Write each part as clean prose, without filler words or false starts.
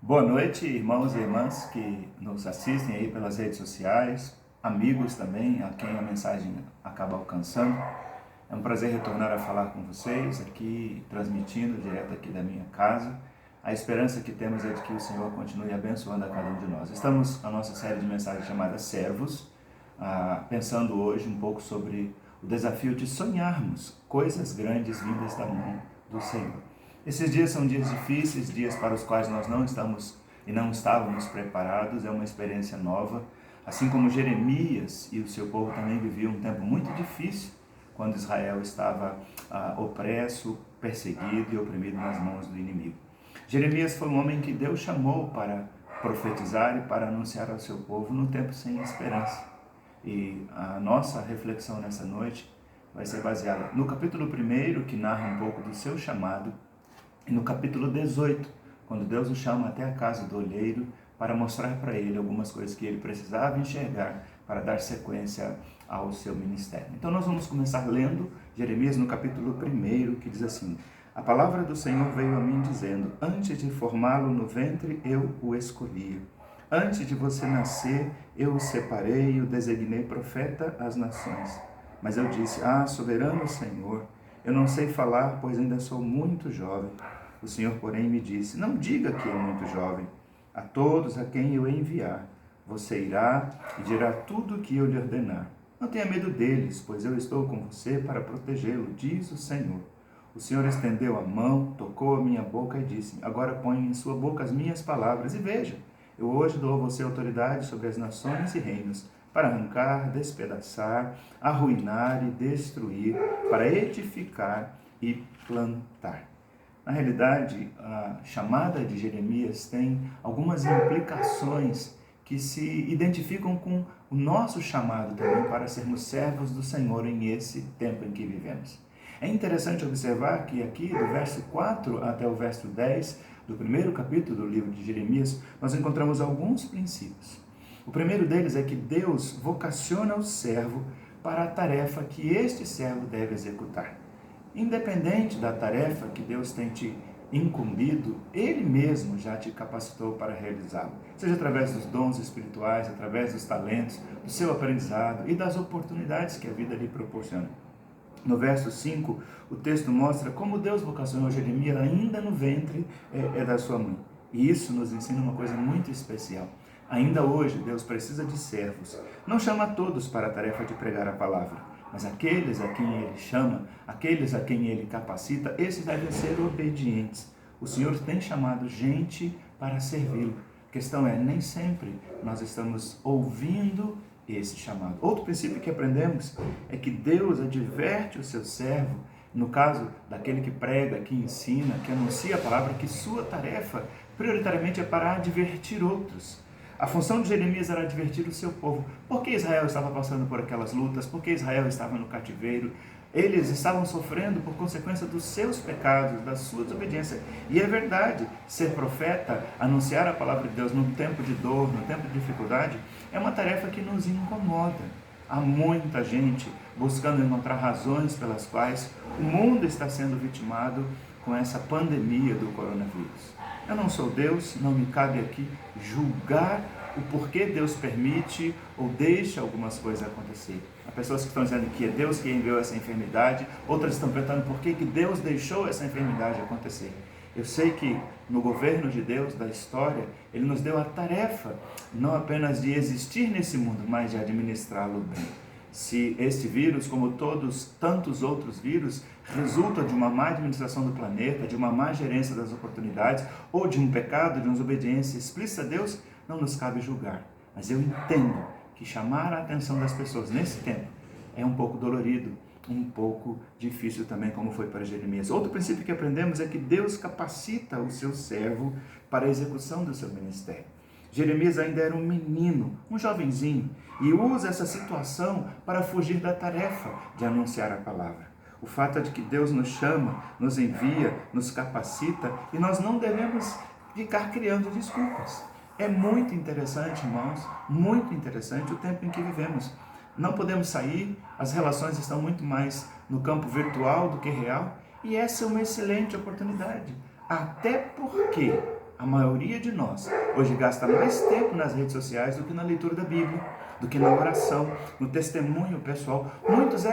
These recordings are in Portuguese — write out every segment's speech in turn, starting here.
Boa noite, irmãos e irmãs que nos assistem aí pelas redes sociais, amigos também, a quem a mensagem acaba alcançando. É um prazer retornar a falar com vocês aqui, transmitindo direto aqui da minha casa. A esperança que temos é de que o Senhor continue abençoando a cada um de nós. Estamos na nossa série de mensagens chamada Servos, pensando hoje um pouco sobre o desafio de sonharmos coisas grandes vindas da mão do Senhor. Esses dias são dias difíceis, dias para os quais nós não estávamos preparados, é uma experiência nova. Assim como Jeremias e o seu povo também viviam um tempo muito difícil, quando Israel estava opresso, perseguido e oprimido nas mãos do inimigo. Jeremias foi um homem que Deus chamou para profetizar e para anunciar ao seu povo no tempo sem esperança. E a nossa reflexão nessa noite vai ser baseada no capítulo 1, que narra um pouco do seu chamado, e no capítulo 18, quando Deus o chama até a casa do olheiro para mostrar para ele algumas coisas que ele precisava enxergar para dar sequência ao seu ministério. Então nós vamos começar lendo Jeremias no capítulo 1, que diz assim: A palavra do Senhor veio a mim dizendo: Antes de formá-lo no ventre, eu o escolhi. Antes de você nascer, eu o separei e o designei profeta às nações. Mas eu disse: soberano Senhor, eu não sei falar, pois ainda sou muito jovem. O Senhor, porém, me disse: Não diga que é muito jovem. A todos a quem eu enviar, você irá e dirá tudo o que eu lhe ordenar. Não tenha medo deles, pois eu estou com você para protegê-lo, diz o Senhor. O Senhor estendeu a mão, tocou a minha boca e disse: Agora põe em sua boca as minhas palavras e veja. Eu hoje dou a você autoridade sobre as nações e reinos, para arrancar, despedaçar, arruinar e destruir, para edificar e plantar. Na realidade, a chamada de Jeremias tem algumas implicações que se identificam com o nosso chamado também para sermos servos do Senhor em esse tempo em que vivemos. É interessante observar que aqui, do verso 4 até o verso 10 do primeiro capítulo do livro de Jeremias, nós encontramos alguns princípios. O primeiro deles é que Deus vocaciona o servo para a tarefa que este servo deve executar. Independente da tarefa que Deus tem te incumbido, Ele mesmo já te capacitou para realizá-la. Seja através dos dons espirituais, através dos talentos, do seu aprendizado e das oportunidades que a vida lhe proporciona. No verso 5, o texto mostra como Deus vocacionou Jeremias ainda no ventre da sua mãe. E isso nos ensina uma coisa muito especial. Ainda hoje, Deus precisa de servos. Não chama todos para a tarefa de pregar a palavra, mas aqueles a quem Ele chama, aqueles a quem Ele capacita, esses devem ser obedientes. O Senhor tem chamado gente para servi-lo. A questão é, nem sempre nós estamos ouvindo esse chamado. Outro princípio que aprendemos é que Deus adverte o seu servo, no caso daquele que prega, que ensina, que anuncia a palavra, que sua tarefa prioritariamente é para advertir outros. A função de Jeremias era advertir o seu povo. Por que Israel estava passando por aquelas lutas? Por que Israel estava no cativeiro? Eles estavam sofrendo por consequência dos seus pecados, da sua desobediência. E é verdade, ser profeta, anunciar a palavra de Deus num tempo de dor, num tempo de dificuldade, é uma tarefa que nos incomoda. Há muita gente buscando encontrar razões pelas quais o mundo está sendo vitimado com essa pandemia do coronavírus. Eu não sou Deus, não me cabe aqui julgar o porquê Deus permite ou deixa algumas coisas acontecer. Há pessoas que estão dizendo que é Deus que enviou essa enfermidade, outras estão perguntando por que Deus deixou essa enfermidade acontecer. Eu sei que no governo de Deus, da história, Ele nos deu a tarefa não apenas de existir nesse mundo, mas de administrá-lo bem. Se este vírus, como tantos outros vírus, resulta de uma má administração do planeta, de uma má gerência das oportunidades, ou de um pecado, de uma desobediência explícita a Deus, não nos cabe julgar. Mas eu entendo que chamar a atenção das pessoas nesse tempo é um pouco dolorido, um pouco difícil também, como foi para Jeremias. Outro princípio que aprendemos é que Deus capacita o seu servo para a execução do seu ministério. Jeremias ainda era um menino, um jovenzinho, e usa essa situação para fugir da tarefa de anunciar a palavra. O fato é de que Deus nos chama, nos envia, nos capacita, e nós não devemos ficar criando desculpas. É muito interessante, irmãos, muito interessante o tempo em que vivemos. Não podemos sair, as relações estão muito mais no campo virtual do que real, e essa é uma excelente oportunidade. Até porque A maioria de nós hoje gasta mais tempo nas redes sociais do que na leitura da Bíblia, do que na oração, no testemunho pessoal. Muitos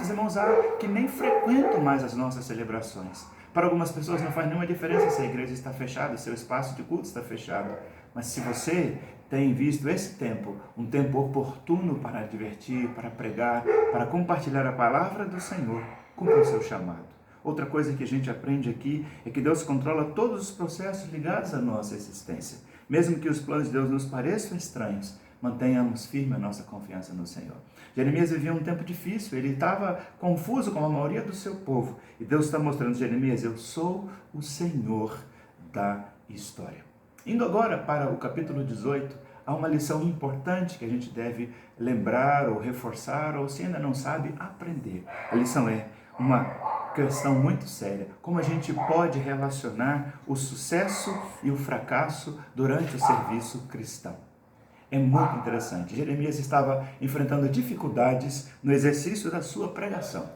irmãos que nem frequentam mais as nossas celebrações. Para algumas pessoas não faz nenhuma diferença se a igreja está fechada, se o espaço de culto está fechado. Mas se você tem visto esse tempo, um tempo oportuno para divertir, para pregar, para compartilhar a palavra do Senhor, cumpra o seu chamado. Outra coisa que a gente aprende aqui é que Deus controla todos os processos ligados à nossa existência. Mesmo que os planos de Deus nos pareçam estranhos, mantenhamos firme a nossa confiança no Senhor. Jeremias vivia um tempo difícil, ele estava confuso com a maioria do seu povo. E Deus está mostrando a Jeremias: eu sou o Senhor da história. Indo agora para o capítulo 18, há uma lição importante que a gente deve lembrar ou reforçar, ou se ainda não sabe, aprender. A lição é uma questão muito séria: como a gente pode relacionar o sucesso e o fracasso durante o serviço cristão. É muito interessante. Jeremias estava enfrentando dificuldades no exercício da sua pregação.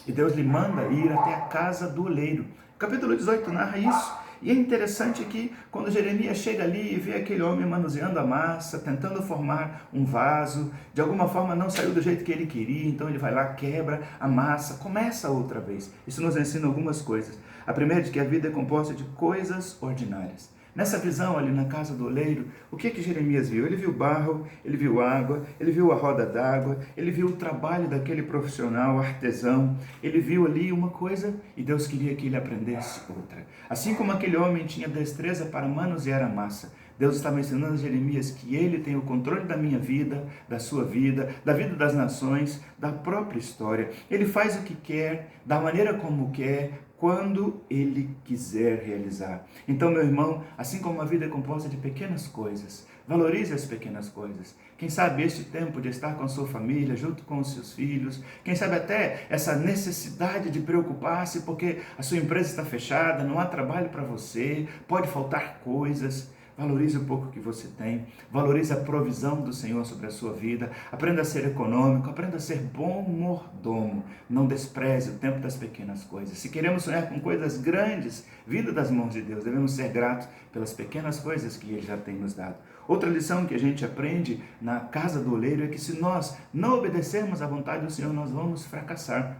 E Deus lhe manda ir até a casa do oleiro. O capítulo 18 narra isso. E é interessante que quando Jeremias chega ali e vê aquele homem manuseando a massa, tentando formar um vaso, de alguma forma não saiu do jeito que ele queria, então ele vai lá, quebra a massa, começa outra vez. Isso nos ensina algumas coisas. A primeira é de que a vida é composta de coisas ordinárias. Nessa visão ali na casa do oleiro, o que Jeremias viu? Ele viu barro, ele viu água, ele viu a roda d'água, ele viu o trabalho daquele profissional, artesão, ele viu ali uma coisa e Deus queria que ele aprendesse outra. Assim como aquele homem tinha destreza para manusear a massa, Deus estava ensinando a Jeremias que ele tem o controle da minha vida, da sua vida, da vida das nações, da própria história. Ele faz o que quer, da maneira como quer, quando ele quiser realizar. Então, meu irmão, assim como a vida é composta de pequenas coisas, valorize as pequenas coisas. Quem sabe este tempo de estar com a sua família, junto com os seus filhos, quem sabe até essa necessidade de preocupar-se porque a sua empresa está fechada, não há trabalho para você, pode faltar coisas. Valorize o pouco que você tem, valorize a provisão do Senhor sobre a sua vida, aprenda a ser econômico, aprenda a ser bom mordomo, não despreze o tempo das pequenas coisas. Se queremos sonhar com coisas grandes, vida das mãos de Deus, devemos ser gratos pelas pequenas coisas que Ele já tem nos dado. Outra lição que a gente aprende na casa do oleiro é que se nós não obedecermos à vontade do Senhor, nós vamos fracassar.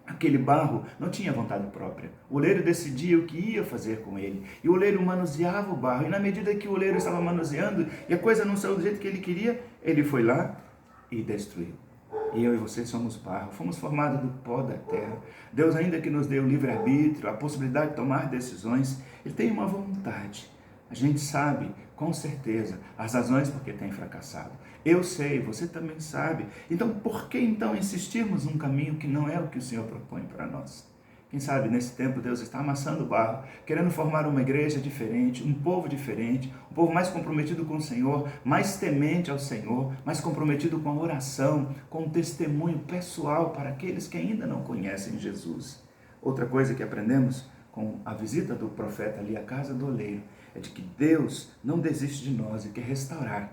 Aquele barro não tinha vontade própria. O oleiro decidia o que ia fazer com ele. E o oleiro manuseava o barro. E na medida que o oleiro estava manuseando e a coisa não saiu do jeito que ele queria, ele foi lá e destruiu. E eu e você somos barro, fomos formados do pó da terra. Deus, ainda que nos dê o livre-arbítrio, a possibilidade de tomar decisões, Ele tem uma vontade. A gente sabe, com certeza, as razões por que tem fracassado. Eu sei, você também sabe. Então, por que então insistirmos num caminho que não é o que o Senhor propõe para nós? Quem sabe nesse tempo Deus está amassando o barro, querendo formar uma igreja diferente, um povo mais comprometido com o Senhor, mais temente ao Senhor, mais comprometido com a oração, com o testemunho pessoal para aqueles que ainda não conhecem Jesus. Outra coisa que aprendemos com a visita do profeta ali à casa do oleiro é de que Deus não desiste de nós e quer restaurar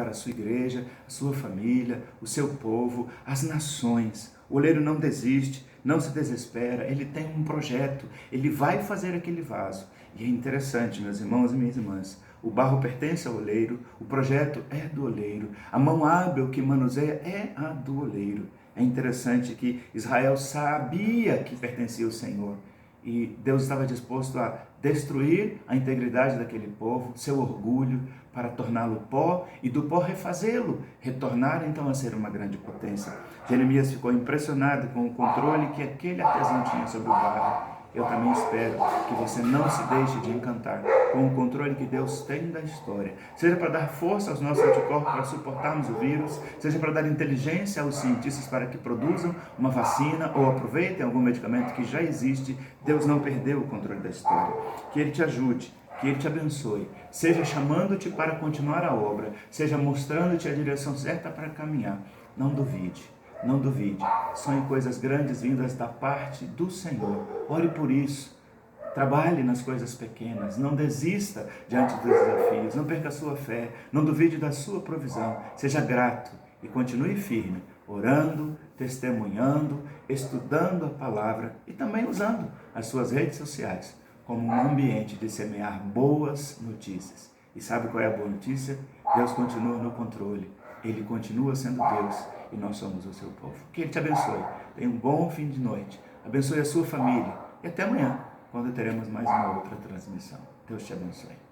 a sua igreja, a sua família, o seu povo, as nações. O oleiro não desiste, não se desespera, ele tem um projeto, ele vai fazer aquele vaso. E é interessante, meus irmãos e minhas irmãs, o barro pertence ao oleiro, o projeto é do oleiro, a mão hábil que manuseia é a do oleiro. É interessante que Israel sabia que pertencia ao Senhor. E Deus estava disposto a destruir a integridade daquele povo, seu orgulho, para torná-lo pó e do pó refazê-lo, retornar então a ser uma grande potência. Jeremias ficou impressionado com o controle que aquele artesão tinha sobre o barro. Eu também espero que você não se deixe de encantar com o controle que Deus tem da história. Seja para dar força aos nossos anticorpos para suportarmos o vírus, seja para dar inteligência aos cientistas para que produzam uma vacina ou aproveitem algum medicamento que já existe. Deus não perdeu o controle da história. Que Ele te ajude, que Ele te abençoe, seja chamando-te para continuar a obra, seja mostrando-te a direção certa para caminhar. Não duvide. Não duvide, sonhe coisas grandes vindas da parte do Senhor. Ore por isso. Trabalhe nas coisas pequenas. Não desista diante dos desafios. Não perca a sua fé. Não duvide da sua provisão. Seja grato e continue firme, orando, testemunhando, estudando a palavra e também usando as suas redes sociais como um ambiente de semear boas notícias. E sabe qual é a boa notícia? Deus continua no controle. Ele continua sendo Deus e nós somos o seu povo. Que Ele te abençoe. Tenha um bom fim de noite. Abençoe a sua família. E até amanhã, quando teremos mais uma outra transmissão. Deus te abençoe.